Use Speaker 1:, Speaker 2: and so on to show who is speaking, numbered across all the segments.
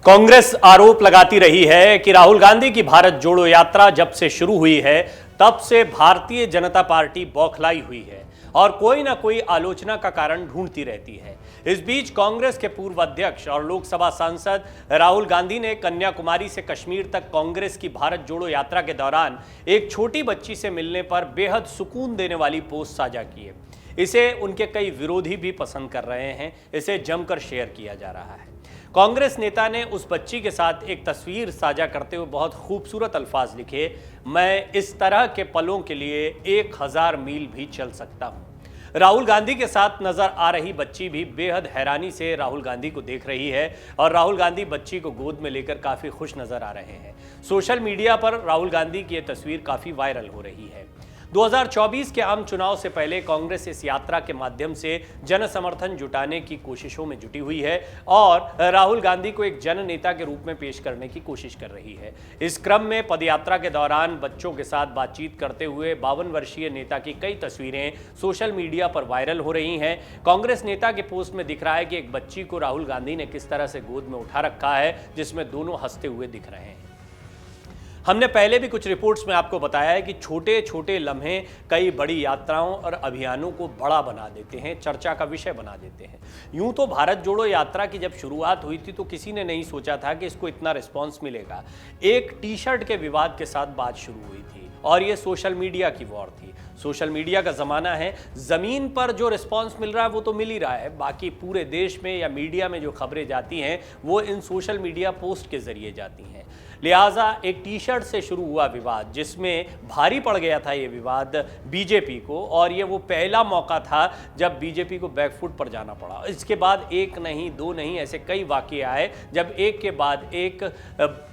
Speaker 1: कांग्रेस आरोप लगाती रही है कि राहुल गांधी की भारत जोड़ो यात्रा जब से शुरू हुई है तब से भारतीय जनता पार्टी बौखलाई हुई है और कोई ना कोई आलोचना का कारण ढूंढती रहती है। इस बीच कांग्रेस के पूर्व अध्यक्ष और लोकसभा सांसद राहुल गांधी ने कन्याकुमारी से कश्मीर तक कांग्रेस की भारत जोड़ो यात्रा के दौरान एक छोटी बच्ची से मिलने पर बेहद सुकून देने वाली पोस्ट साझा की है। इसे उनके कई विरोधी भी पसंद कर रहे हैं। इसे जमकर शेयर किया जा रहा है। कांग्रेस नेता ने उस बच्ची के साथ एक तस्वीर साझा करते हुए बहुत खूबसूरत अल्फाज लिखे, मैं इस तरह के पलों के लिए 1000 मील भी चल सकता हूं। राहुल गांधी के साथ नजर आ रही बच्ची भी बेहद हैरानी से राहुल गांधी को देख रही है और राहुल गांधी बच्ची को गोद में लेकर काफी खुश नजर आ रहे हैं। सोशल मीडिया पर राहुल गांधी की यह तस्वीर काफी वायरल हो रही है। 2024 के आम चुनाव से पहले कांग्रेस इस यात्रा के माध्यम से जन समर्थन जुटाने की कोशिशों में जुटी हुई है और राहुल गांधी को एक जन नेता के रूप में पेश करने की कोशिश कर रही है। इस क्रम में पदयात्रा के दौरान बच्चों के साथ बातचीत करते हुए 52 वर्षीय नेता की कई तस्वीरें सोशल मीडिया पर वायरल हो रही हैं। कांग्रेस नेता के पोस्ट में दिख रहा है कि एक बच्ची को राहुल गांधी ने किस तरह से गोद में उठा रखा है, जिसमें दोनों हंसते हुए दिख रहे हैं। हमने पहले भी कुछ रिपोर्ट्स में आपको बताया है कि छोटे छोटे लम्हे कई बड़ी यात्राओं और अभियानों को बड़ा बना देते हैं, चर्चा का विषय बना देते हैं। यूं तो भारत जोड़ो यात्रा की जब शुरुआत हुई थी तो किसी ने नहीं सोचा था कि इसको इतना रिस्पांस मिलेगा। एक टी शर्ट के विवाद के साथ बात शुरू हुई थी और ये सोशल मीडिया की वॉर थी। सोशल मीडिया का ज़माना है, ज़मीन पर जो रिस्पांस मिल रहा है वो तो मिल ही रहा है, बाकी पूरे देश में या मीडिया में जो खबरें जाती हैं वो इन सोशल मीडिया पोस्ट के ज़रिए जाती हैं। लिहाजा एक टी शर्ट से शुरू हुआ विवाद, जिसमें भारी पड़ गया था ये विवाद बीजेपी को, और ये वो पहला मौका था जब बीजेपी को बैकफुट पर जाना पड़ा। इसके बाद एक नहीं दो नहीं ऐसे कई वाक़ये आए जब एक के बाद एक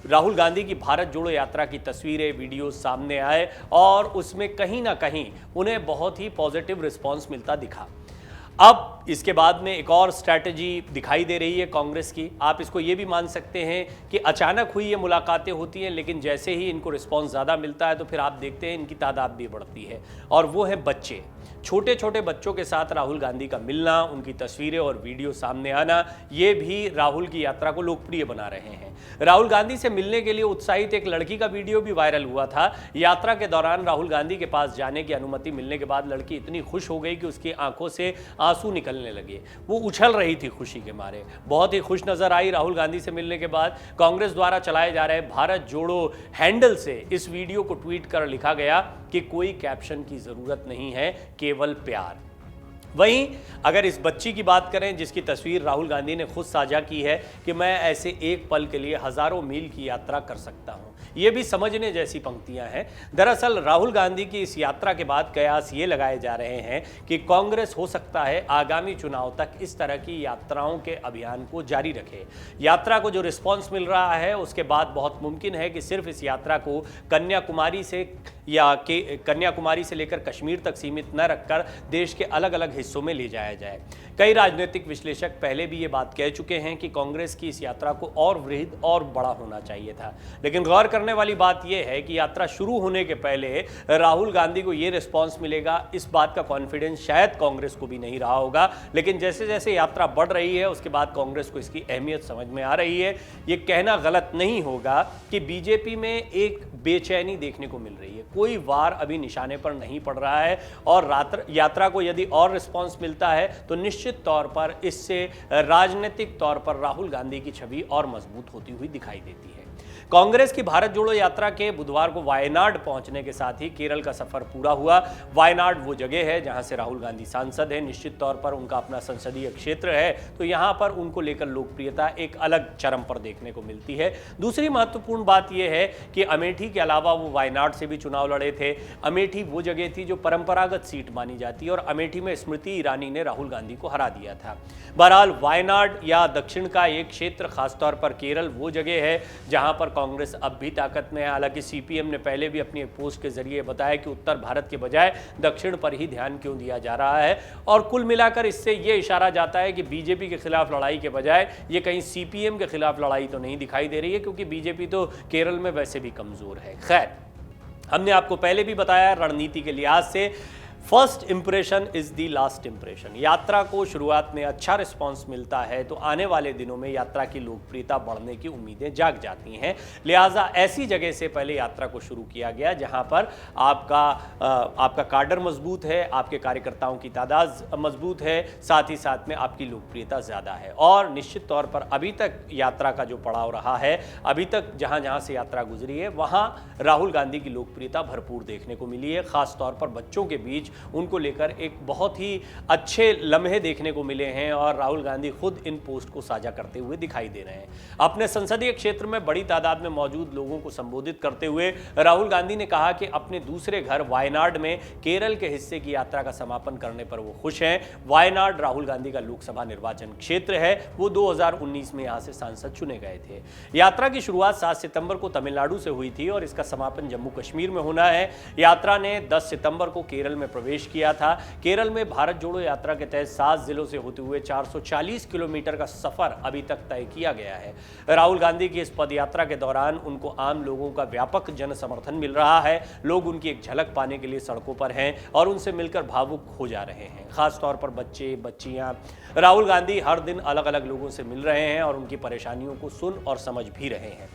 Speaker 1: राहुल गांधी की भारत जोड़ो यात्रा की तस्वीरें वीडियो सामने आए और उसमें कहीं ना कहीं उन्हें बहुत ही पॉजिटिव रिस्पॉन्स मिलता दिखा। अब इसके बाद में एक और स्ट्रैटेजी दिखाई दे रही है कांग्रेस की। आप इसको ये भी मान सकते हैं कि अचानक हुई ये मुलाकातें होती हैं, लेकिन जैसे ही इनको रिस्पांस ज़्यादा मिलता है तो फिर आप देखते हैं इनकी तादाद भी बढ़ती है, और वो है बच्चे। छोटे छोटे बच्चों के साथ राहुल गांधी का मिलना, उनकी तस्वीरें और वीडियो सामने आना, ये भी राहुल की यात्रा को लोकप्रिय बना रहे हैं। राहुल गांधी से मिलने के लिए उत्साहित एक लड़की का वीडियो भी वायरल हुआ था। यात्रा के दौरान राहुल गांधी के पास जाने की अनुमति मिलने के बाद लड़की इतनी खुश हो गई कि उसकी आंखों से आंसू निकलने लगे। वो उछल रही थी खुशी के मारे, बहुत ही खुश नजर आई। राहुल गांधी से मिलने के बाद कांग्रेस द्वारा चलाए जा रहे भारत जोड़ो हैंडल से इस वीडियो को ट्वीट कर लिखा गया कि कोई कैप्शन की जरूरत नहीं है, केवल प्यार। वहीं अगर इस बच्ची की बात करें जिसकी तस्वीर राहुल गांधी ने खुद साझा की है कि मैं ऐसे एक पल के लिए हजारों मील की यात्रा कर सकता हूं, ये भी समझने जैसी पंक्तियां हैं। दरअसल राहुल गांधी की इस यात्रा के बाद कयास ये लगाए जा रहे हैं कि कांग्रेस हो सकता है आगामी चुनाव तक इस तरह की यात्राओं के अभियान को जारी रखे। यात्रा को जो रिस्पॉन्स मिल रहा है उसके बाद बहुत मुमकिन है कि सिर्फ इस यात्रा को कन्याकुमारी से लेकर कश्मीर तक सीमित न रखकर देश के अलग अलग हिस्सों में ले जाया जाए। कई राजनीतिक विश्लेषक पहले भी ये बात कह चुके हैं कि कांग्रेस की इस यात्रा को और वृहद और बड़ा होना चाहिए था, लेकिन गौर करने वाली बात यह है कि यात्रा शुरू होने के पहले राहुल गांधी को ये रिस्पांस मिलेगा, इस बात का कॉन्फिडेंस शायद कांग्रेस को भी नहीं रहा होगा। लेकिन जैसे जैसे यात्रा बढ़ रही है उसके बाद कांग्रेस को इसकी अहमियत समझ में आ रही है। ये कहना गलत नहीं होगा कि बीजेपी में एक बेचैनी देखने को मिल रही है, कोई वार अभी निशाने पर नहीं पड़ रहा है, और यात्रा को यदि और रिस्पांस मिलता है तो निश्चित तौर पर इससे राजनीतिक तौर पर राहुल गांधी की छवि और मजबूत होती हुई दिखाई देती है। कांग्रेस की भारत जोड़ो यात्रा के बुधवार को वायनाड पहुंचने के साथ ही केरल का सफर पूरा हुआ। वायनाड वो जगह है जहां से राहुल गांधी सांसद है, निश्चित तौर पर उनका अपना संसदीय क्षेत्र है, तो यहां पर उनको लेकर लोकप्रियता एक अलग चरम पर देखने को मिलती है। दूसरी महत्वपूर्ण बात यह है कि अमेठी के अलावा वो वायनाड से भी चुनाव लड़े थे। अमेठी वो जगह थी जो परंपरागत सीट मानी जाती है और अमेठी में स्मृति ईरानी ने राहुल गांधी को हरा दिया था। बहरहाल वायनाड या दक्षिण का एक क्षेत्र, खासतौर पर केरल, वो जगह है जहां पर कांग्रेस अब भी ताकत में है। हालांकि सीपीएम ने पहले भी अपनी एक पोस्ट के जरिए बताया कि उत्तर भारत के बजाय दक्षिण पर ही ध्यान क्यों दिया जा रहा है, और कुल मिलाकर इससे यह इशारा जाता है कि बीजेपी के खिलाफ लड़ाई के बजाय ये कहीं सीपीएम के खिलाफ लड़ाई तो नहीं दिखाई दे रही है, क्योंकि बीजेपी तो केरल में वैसे भी कमजोर है। खैर, हमने आपको पहले भी बताया रणनीति के लिहाज से first impression is the last impression. यात्रा को शुरुआत में अच्छा रिस्पांस मिलता है तो आने वाले दिनों में यात्रा की लोकप्रियता बढ़ने की उम्मीदें जाग जाती हैं। लिहाजा ऐसी जगह से पहले यात्रा को शुरू किया गया जहां पर आपका काडर मजबूत है, आपके कार्यकर्ताओं की तादाद मजबूत है, साथ ही साथ में आपकी लोकप्रियता ज़्यादा है। और निश्चित तौर पर अभी तक यात्रा का जो पड़ाव रहा है, अभी तक जहां जहां से यात्रा गुजरी है वहां राहुल गांधी की लोकप्रियता भरपूर देखने को मिली है। खासतौर पर बच्चों के बीच उनको लेकर एक बहुत ही अच्छे लम्हे देखने को मिले हैं और राहुल गांधी खुद इन पोस्ट को साझा करते हुए दिखाई दे रहे हैं। अपने संसदीय क्षेत्र में बड़ी तादाद में मौजूद लोगों को संबोधित करते हुए राहुल गांधी ने कहा कि अपने दूसरे घर वायनाड में केरल के हिस्से की यात्रा का समापन करने पर वो खुश हैं। वायनाड राहुल गांधी का लोकसभा निर्वाचन क्षेत्र है, वो 2019 में यहां से सांसद चुने गए थे। यात्रा की शुरुआत 7 सितंबर को तमिलनाडु से हुई थी और इसका समापन जम्मू कश्मीर में होना है। यात्रा ने 10 सितंबर को केरल में प्रवेश किया था। केरल में भारत जोड़ो यात्रा के तहत 7 जिलों से होते हुए 440 किलोमीटर का सफर अभी तक तय किया गया है। राहुल गांधी की इस पदयात्रा के दौरान उनको आम लोगों का व्यापक जन समर्थन मिल रहा है। लोग उनकी एक झलक पाने के लिए सड़कों पर हैं और उनसे मिलकर भावुक हो जा रहे हैं। खासतौर पर बच्चे बच्चियां। राहुल गांधी हर दिन अलग अलग लोगों से मिल रहे हैं और उनकी परेशानियों को सुन और समझ भी रहे हैं।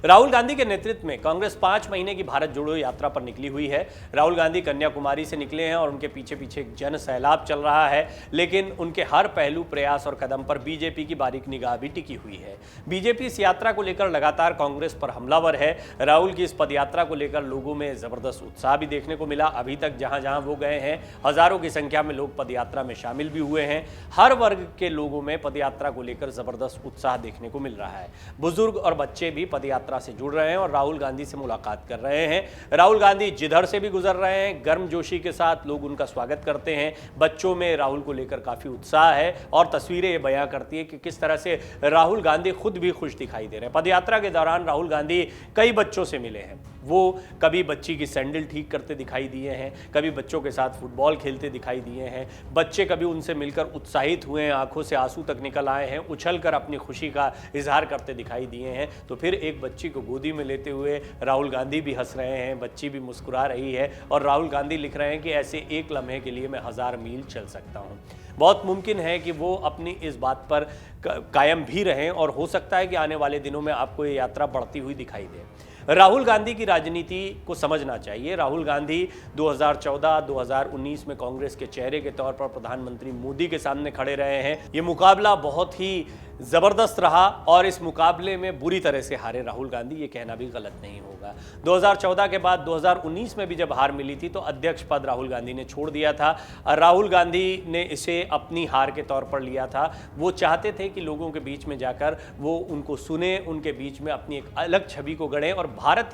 Speaker 1: राहुल गांधी के नेतृत्व में कांग्रेस 5 महीने की भारत जोड़ो यात्रा पर निकली हुई है। राहुल गांधी कन्याकुमारी से निकले हैं और उनके पीछे पीछे एक जन सैलाब चल रहा है, लेकिन उनके हर पहलू, प्रयास और कदम पर बीजेपी की बारीक निगाह भी टिकी हुई है। बीजेपी इस यात्रा को लेकर लगातार कांग्रेस पर हमलावर है। राहुल की इस पदयात्रा को लेकर लोगों में जबरदस्त उत्साह भी देखने को मिला। अभी तक जहां जहां वो गए हैं हजारों की संख्या में लोग पदयात्रा में शामिल भी हुए हैं। हर वर्ग के लोगों में पदयात्रा को लेकर जबरदस्त उत्साह देखने को मिल रहा है। बुजुर्ग और बच्चे भी पदयात्रा से जुड़ रहे हैं और राहुल गांधी से मुलाकात कर रहे हैं। राहुल गांधी जिधर से भी गुजर रहे हैं गर्मजोशी के साथ लोग उनका स्वागत करते हैं। बच्चों में राहुल को लेकर काफी उत्साह है और तस्वीरें ये बयां करती है कि किस तरह से राहुल गांधी खुद भी खुश दिखाई दे रहे हैं। पदयात्रा के दौरान राहुल गांधी कई बच्चों से मिले हैं। वो कभी बच्ची की सैंडल ठीक करते दिखाई दिए हैं, कभी बच्चों के साथ फुटबॉल खेलते दिखाई दिए हैं। बच्चे कभी उनसे मिलकर उत्साहित हुए हैं, आंखों से आंसू तक निकल आए हैं, उछलकर अपनी खुशी का इजहार करते दिखाई दिए हैं। तो फिर एक बच्ची को गोदी में लेते हुए राहुल गांधी भी हंस रहे हैं, बच्ची भी मुस्कुरा रही है और राहुल गांधी लिख रहे हैं कि ऐसे एक लम्हे के लिए मैं 1000 मील चल सकता हूं। बहुत मुमकिन है कि वो अपनी इस बात पर कायम भी रहें और हो सकता है कि आने वाले दिनों में आपको ये यात्रा बढ़ती हुई दिखाई दे। राहुल गांधी की राजनीति को समझना चाहिए। राहुल गांधी 2014-2019 में कांग्रेस के चेहरे के तौर पर प्रधानमंत्री मोदी के सामने खड़े रहे हैं। ये मुकाबला बहुत ही जबरदस्त रहा और इस मुकाबले में बुरी तरह से हारे राहुल गांधी, ये कहना भी गलत नहीं होगा। 2014 के बाद 2019 में भी जब हार मिली थी तो अध्यक्ष पद राहुल गांधी ने छोड़ दिया था। राहुल गांधी ने इसे अपनी हार के तौर पर लिया था। वो चाहते थे कि लोगों के बीच में जाकर वो उनको सुने, उनके बीच में अपनी एक अलग छवि को गढ़ें और भारत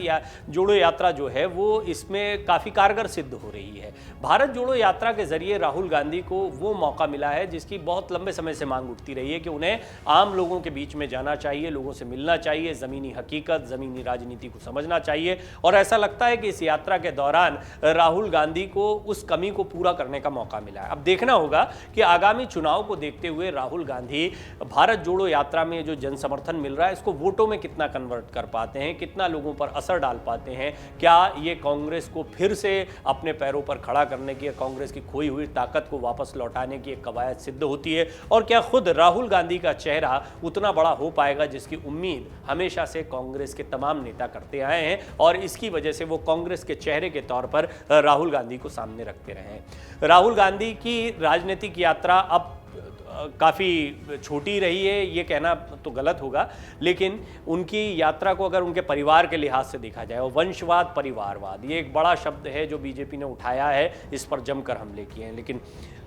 Speaker 1: जोड़ो यात्रा जो है वो इसमें काफ़ी कारगर सिद्ध हो रही है। भारत जोड़ो यात्रा के जरिए राहुल गांधी को वो मौका मिला है जिसकी बहुत लंबे समय से मांग उठती रही है कि उन्हें आम लोगों के बीच में जाना चाहिए, लोगों से मिलना चाहिए, ज़मीनी हकीकत, ज़मीनी राजनीति को समझना चाहिए। और ऐसा लगता है कि इस यात्रा के दौरान राहुल गांधी को उस कमी को पूरा करने का मौका मिला है। अब देखना होगा कि आगामी चुनाव को देखते हुए राहुल गांधी भारत जोड़ो यात्रा में जो जन समर्थन मिल रहा है इसको वोटों में कितना कन्वर्ट कर पाते हैं, कितना लोगों पर असर डाल पाते हैं। क्या ये कांग्रेस को फिर से अपने पैरों पर खड़ा करने की, कांग्रेस की खोई हुई ताकत को वापस लौटाने की एक कवायद सिद्ध होती है? और क्या खुद राहुल गांधी का चेहरा उतना बड़ा हो पाएगा जिसकी उम्मीद हमेशा से कांग्रेस के तमाम नेता करते आए हैं और इसकी वजह से वो कांग्रेस के चेहरे के तौर पर राहुल गांधी को सामने रखते रहे हैं। राहुल गांधी की राजनीतिक यात्रा अब काफ़ी छोटी रही है ये कहना तो गलत होगा, लेकिन उनकी यात्रा को अगर उनके परिवार के लिहाज से देखा जाए, वंशवाद, परिवारवाद, ये एक बड़ा शब्द है जो बीजेपी ने उठाया है, इस पर जमकर हमले किए हैं। लेकिन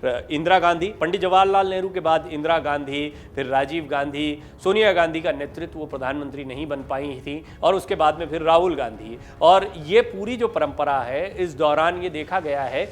Speaker 1: इंदिरा गांधी, पंडित जवाहरलाल नेहरू के बाद इंदिरा गांधी, फिर राजीव गांधी, सोनिया गांधी का नेतृत्व वो प्रधानमंत्री नहीं बन पाई थी और उसके बाद में फिर राहुल गांधी, और ये पूरी जो परंपरा है इस दौरान ये देखा गया है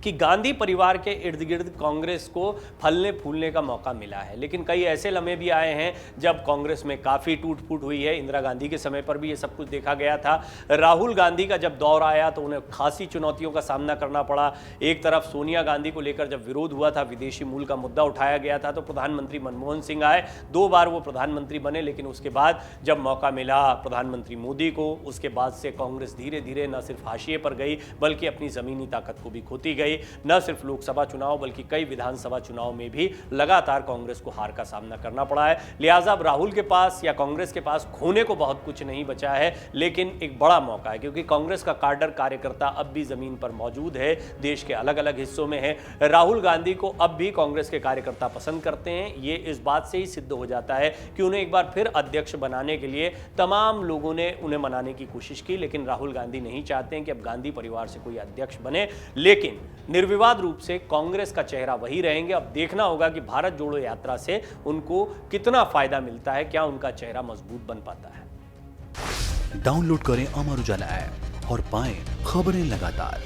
Speaker 1: कि गांधी परिवार के इर्द गिर्द कांग्रेस को फलने फूलने का मौका मिला है, लेकिन कई ऐसे लम्हे भी आए हैं जब कांग्रेस में काफ़ी टूट फूट हुई है। इंदिरा गांधी के समय पर भी ये सब कुछ देखा गया था। राहुल गांधी का जब दौर आया तो उन्हें खासी चुनौतियों का सामना करना पड़ा। एक तरफ सोनिया गांधी को लेकर जब विरोध हुआ था, विदेशी मूल का मुद्दा उठाया गया था, तो प्रधानमंत्री मनमोहन सिंह आए, 2 बार वो प्रधानमंत्री बने, लेकिन उसके बाद जब मौका मिला प्रधानमंत्री मोदी को, उसके बाद से कांग्रेस धीरे धीरे न सिर्फ हाशिए पर गई बल्कि अपनी जमीनी ताकत को भी खोती गई। न सिर्फ लोकसभा चुनाव बल्कि कई विधानसभा चुनाव में भी लगातार कांग्रेस को हार का सामना करना पड़ा है। लिहाजा अब राहुल के पास या कांग्रेस के पास खोने को बहुत कुछ नहीं बचा है, लेकिन एक बड़ा मौका है, क्योंकि कांग्रेस का काडर कार्यकर्ता अब भी जमीन पर मौजूद है, देश के अलग अलग हिस्सों में है। राहुल गांधी को अब भी कांग्रेस के कार्यकर्ता पसंद करते हैं। ये इस बात से ही सिद्ध हो जाता है कि उन्हें एक बार फिर अध्यक्ष बनाने के लिए तमाम लोगों ने उन्हें मनाने की कोशिश की, लेकिन राहुल गांधी नहीं चाहते हैं कि अब गांधी परिवार से कोई अध्यक्ष बने, लेकिन निर्विवाद रूप से कांग्रेस का चेहरा वही रहेंगे। अब देखना होगा कि भारत जोड़ो यात्रा से उनको कितना फायदा मिलता है, क्या उनका चेहरा मजबूत बन पाता है।
Speaker 2: डाउनलोड करें अमर उजाला ऐप और पाएं खबरें लगातार।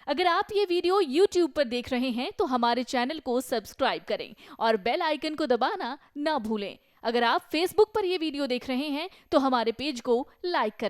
Speaker 3: अगर आप ये वीडियो YouTube पर देख रहे हैं तो हमारे चैनल को सब्सक्राइब करें और बेल आइकन को दबाना ना भूलें। अगर आप Facebook पर ये वीडियो देख रहे हैं तो हमारे पेज को लाइक करें।